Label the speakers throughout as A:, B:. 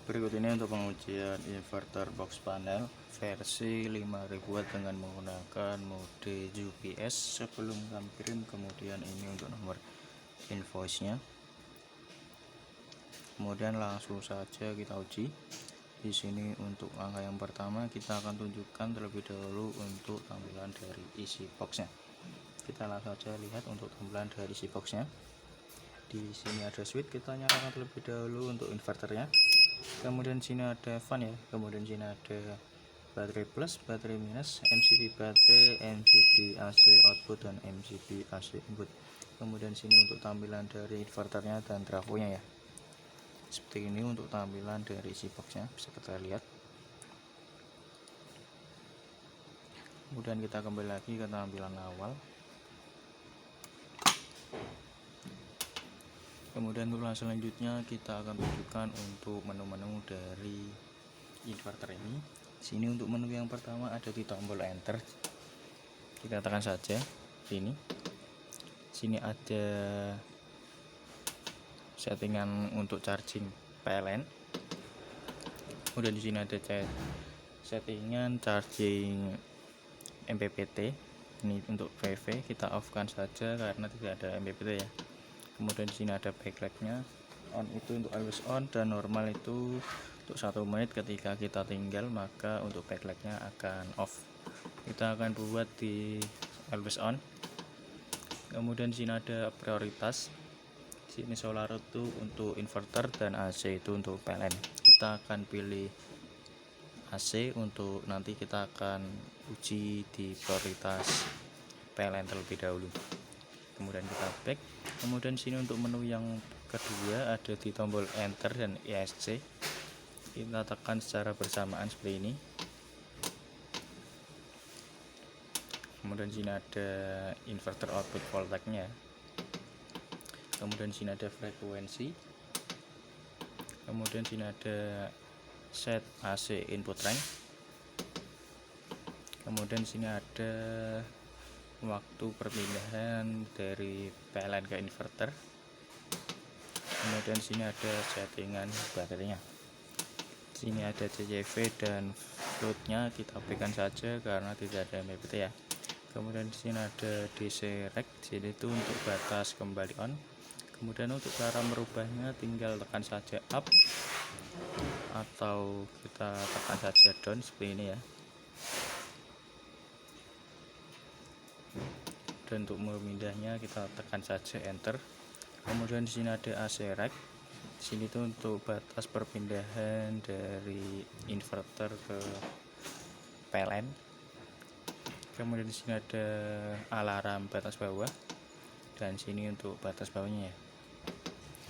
A: Berikut ini untuk pengujian inverter box panel versi 5000 watt dengan menggunakan mode UPS. Sebelum kami kirim, kemudian ini untuk nomor invoice-nya. Kemudian langsung saja kita uji. Di sini untuk langkah yang pertama kita akan tunjukkan terlebih dahulu untuk tampilan dari isi boxnya. Kita langsung saja lihat untuk tampilan dari isi boxnya. Di sini ada switch, kita nyalakan terlebih dahulu untuk inverternya. Kemudian sini ada fan ya, kemudian sini ada baterai plus, baterai minus, MCB baterai, MCB AC output, dan MCB AC input. Kemudian sini untuk tampilan dari inverternya dan trafonya ya. Seperti ini untuk tampilan dari isi boxnya, bisa kita lihat. Kemudian kita kembali lagi ke tampilan awal. Kemudian untuk selanjutnya kita akan tunjukkan untuk menu-menu dari inverter ini. Sini untuk menu yang pertama ada di tombol enter. Kita tekan saja sini. Sini ada settingan untuk charging PLN. Kemudian di sini ada settingan charging MPPT. Ini untuk PV kita off kan saja karena tidak ada MPPT ya. Kemudian di sini ada backlight-nya, on itu untuk always on, dan normal itu untuk 1 menit. Ketika kita tinggal maka untuk backlight-nya akan off. Kita akan buat di always on. Kemudian di sini ada prioritas. Sini solar itu untuk inverter dan AC itu untuk PLN. Kita akan pilih AC untuk nanti kita akan uji di prioritas PLN terlebih dahulu. Kemudian kita back. Kemudian sini untuk menu yang kedua ada di tombol enter dan ESC. Kita tekan secara bersamaan seperti ini. Kemudian sini ada inverter output voltage-nya. Kemudian sini ada frekuensi. Kemudian sini ada set AC input range. Kemudian sini ada waktu perpindahan dari PLN ke inverter. Kemudian sini ada settingan baterainya. Sini ada CCV dan floatnya kita berikan saja karena tidak ada MPPT ya. Kemudian di sini ada DC rec, sini itu untuk batas kembali on. Kemudian untuk cara merubahnya tinggal tekan saja up atau kita tekan saja down seperti ini ya. Dan untuk memindahnya kita tekan saja enter. Kemudian di sini ada AC rec. Di sini tuh untuk batas perpindahan dari inverter ke PLN. Kemudian di sini ada alarm batas bawah, dan sini untuk batas bawahnya ya.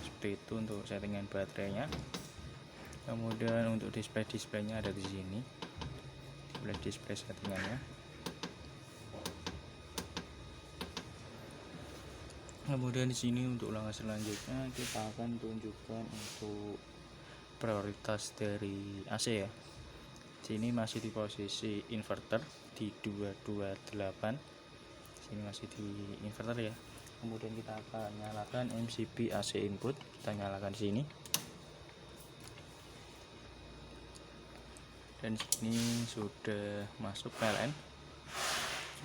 A: Seperti itu untuk settingan baterainya. Kemudian untuk displaynya ada di sini. Display settingannya. Kemudian di sini untuk langkah selanjutnya kita akan tunjukkan untuk prioritas dari AC ya. Sini masih di posisi inverter di 228. Sini masih di inverter ya. Kemudian kita akan nyalakan MCB AC input. Kita nyalakan sini. Dan sini sudah masuk PLN.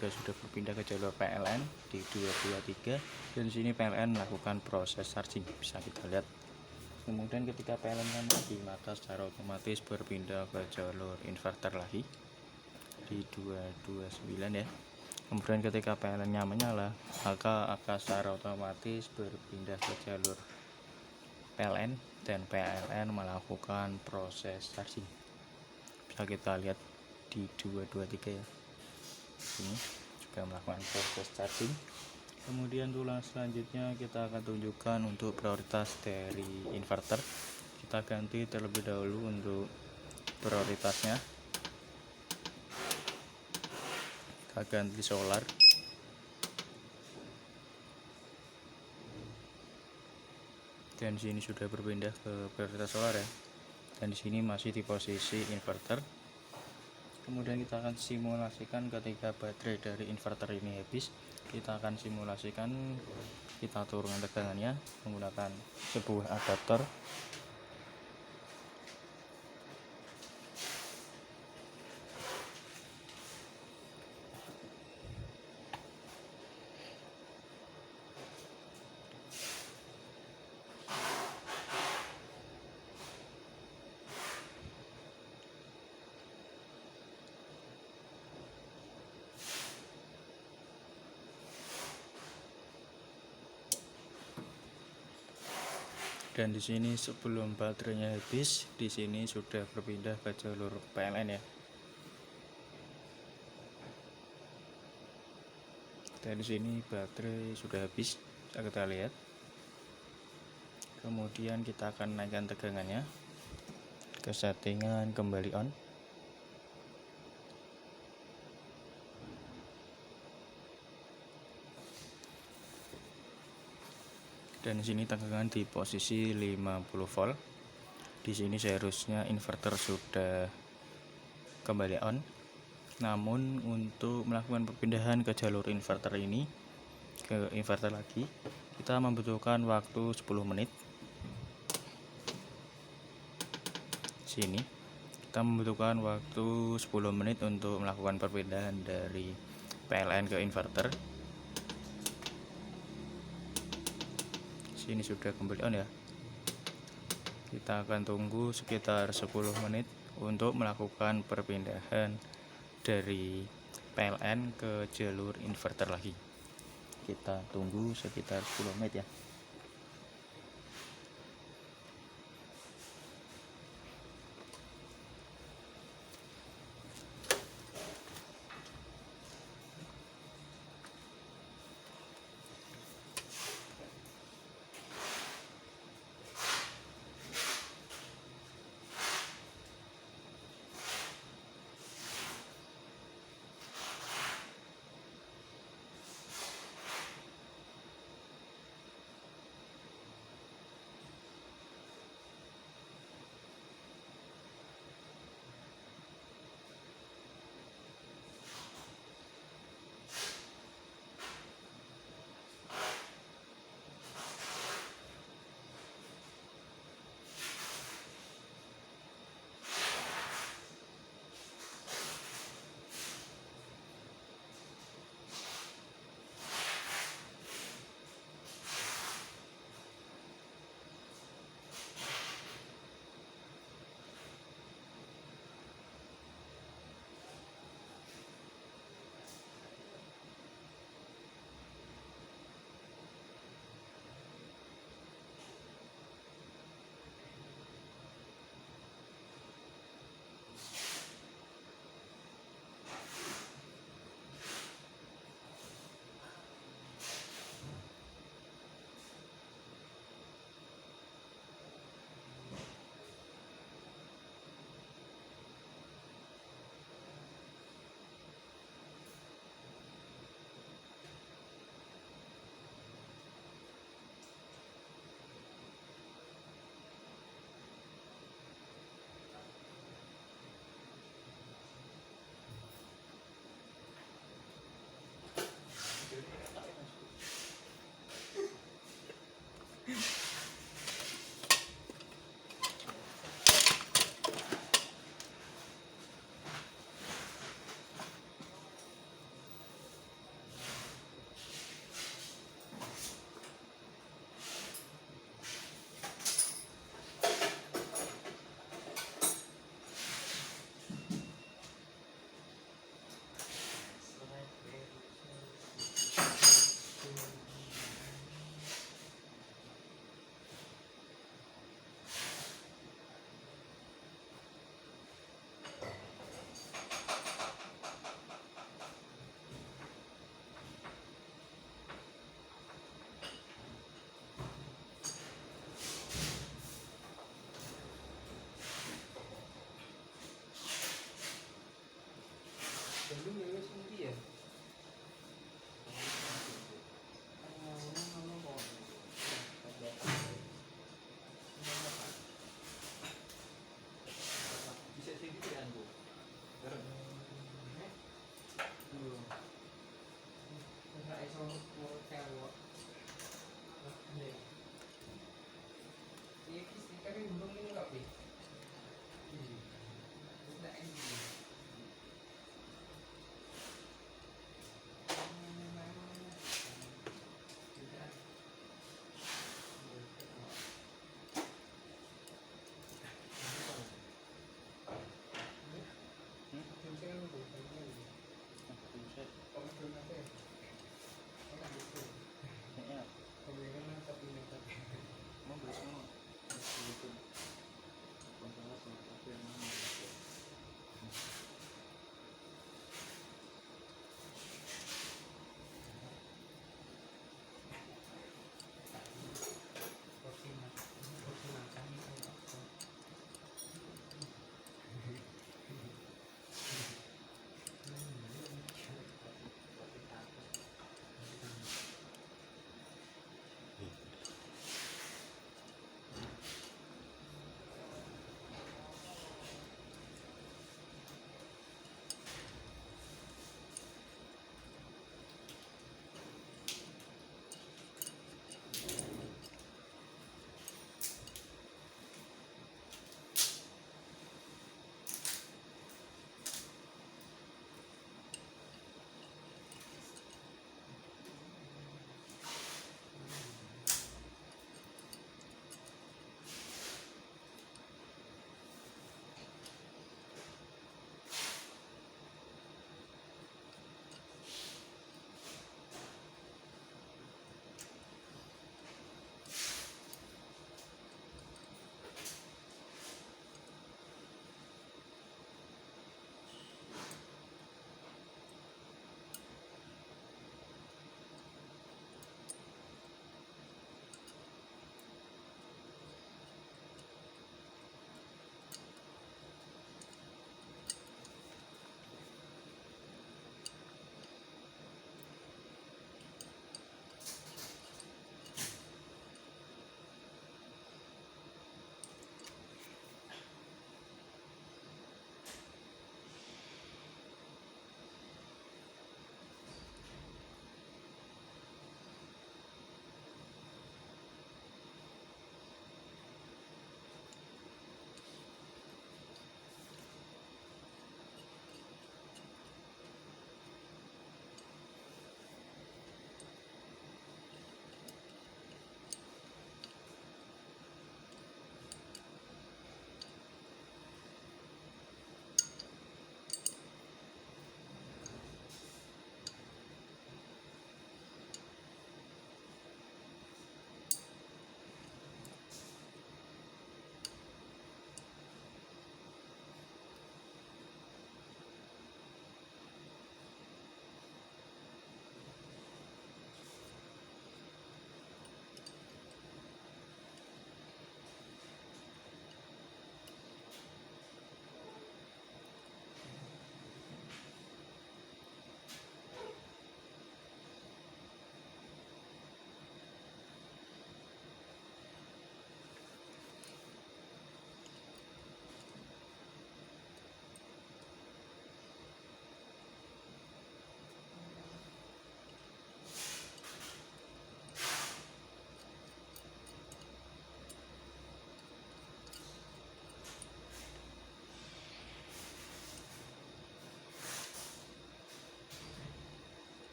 A: Sudah berpindah ke jalur PLN di 223, dan di sini PLN melakukan proses charging, bisa kita lihat. Kemudian ketika PLN mati maka secara otomatis berpindah ke jalur inverter lagi di 229 ya. Kemudian ketika PLN-nya menyala maka akan secara otomatis berpindah ke jalur PLN dan PLN melakukan proses charging, bisa kita lihat di 223 ya. Ini juga melakukan proses charging. Kemudian tulang selanjutnya kita akan tunjukkan untuk prioritas dari inverter. Kita ganti terlebih dahulu untuk prioritasnya. Kita ganti solar. Dan sini sudah berpindah ke prioritas solar ya. Dan di sini masih di posisi inverter. Kemudian kita akan simulasikan ketika baterai dari inverter ini habis. Kita akan simulasikan, kita turunkan tegangannya menggunakan sebuah adaptor. Dan di sini sebelum baterainya habis, di sini sudah berpindah ke jalur PLN ya. Dan di sini baterai sudah habis, kita lihat. Kemudian kita akan naikkan tegangannya ke settingan kembali on. Dan di sini tegangan di posisi 50 volt. Di sini seharusnya inverter sudah kembali on. Namun untuk melakukan perpindahan ke jalur inverter ini ke inverter lagi, kita membutuhkan waktu 10 menit. Sini kita membutuhkan waktu 10 menit untuk melakukan perpindahan dari PLN ke inverter. Sini sudah kembali on ya. Kita akan tunggu sekitar 10 menit untuk melakukan perpindahan dari PLN ke jalur inverter lagi. Kita tunggu sekitar 10 menit ya.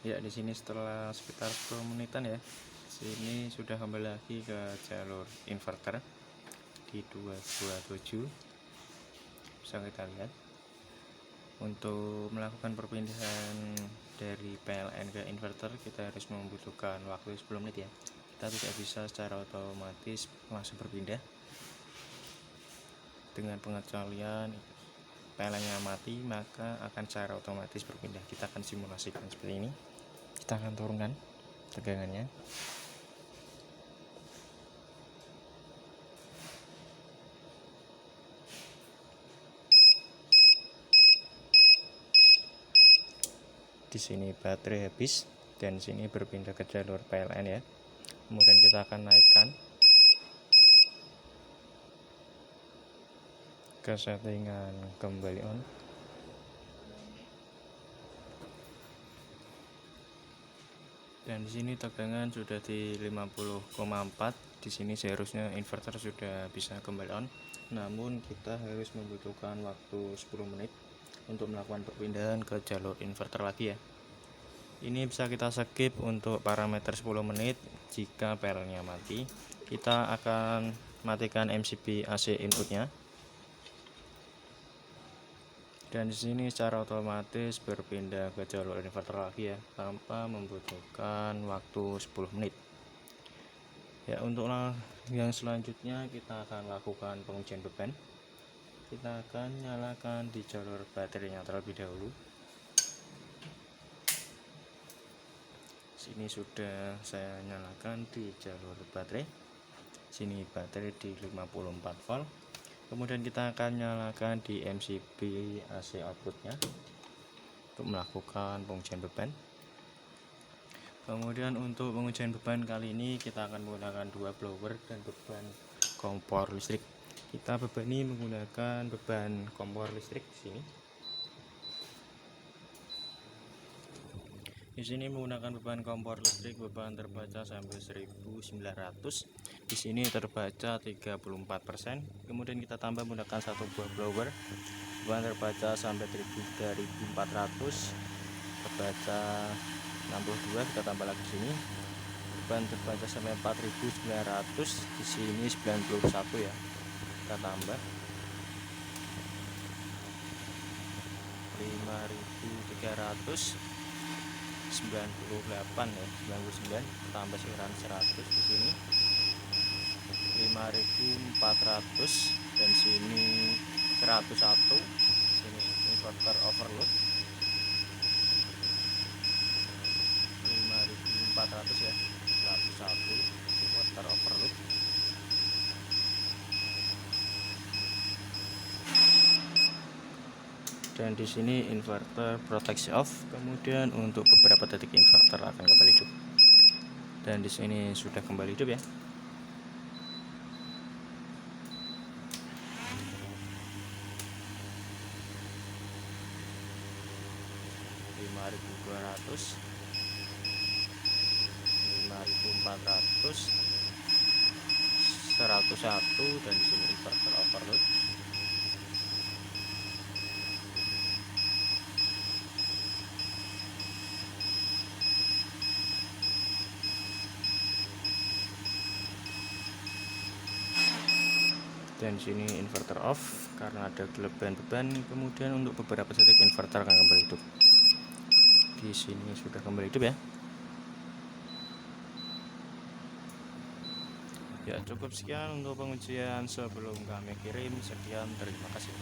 A: Ya, di sini setelah sekitar 10 menitan ya, sini sudah kembali lagi ke jalur inverter di 227. Bisa kita lihat, untuk melakukan perpindahan dari PLN ke inverter kita harus membutuhkan waktu 10 menit ya. Kita tidak bisa secara otomatis langsung berpindah. Dengan pengecualian PLN-nya mati, maka akan secara otomatis berpindah. Kita akan simulasikan seperti ini. Kita akan turunkan tegangannya. Di sini baterai habis dan sini berpindah ke jalur PLN ya. Kemudian kita akan naikkan ke settingan kembali on. Dan di sini tegangan sudah di 50,4. Di sini seharusnya inverter sudah bisa kembali on. Namun kita harus membutuhkan waktu 10 menit untuk melakukan perpindahan ke jalur inverter lagi ya. Ini bisa kita skip untuk parameter 10 menit. Jika PLN-nya mati, kita akan matikan MCB AC inputnya. Dan di sini secara otomatis berpindah ke jalur inverter lagi ya, tanpa membutuhkan waktu 10 menit. Ya, untuk yang selanjutnya kita akan lakukan pengujian beban. Kita akan nyalakan di jalur baterainya terlebih dahulu. Sini sudah saya nyalakan di jalur baterai. Sini baterai di 54 volt. Kemudian kita akan nyalakan di MCB AC outputnya untuk melakukan pengujian beban. Kemudian untuk pengujian beban kali ini kita akan menggunakan dua blower dan beban kompor listrik. Kita bebani menggunakan beban kompor listrik di sini. Di sini menggunakan beban kompor listrik, beban terbaca sampai 1900. Di sini terbaca 34%. Kemudian kita tambah menggunakan satu buah blower, beban terbaca sampai 3400, terbaca 62. Kita tambah lagi sini, beban terbaca sampai 4900. Di sini 91 ya. Kita tambah 5300. 98 ya, 99 tambah sekitar 100. Di sini 5400 dan sini 101. Sini inverter overload 5400 ya, 101 inverter overload. Dan di sini inverter proteksi off. Kemudian untuk beberapa detik inverter akan kembali hidup. Dan di sini sudah kembali hidup ya. (5.200), 5.400, 101 dan di sini inverter overload. Dan sini inverter off karena ada kelebihan beban. Kemudian untuk beberapa detik inverter akan kembali hidup. Di sini sudah kembali hidup ya. Ya, cukup sekian untuk pengujian sebelum kami kirim. Sekian, terima kasih.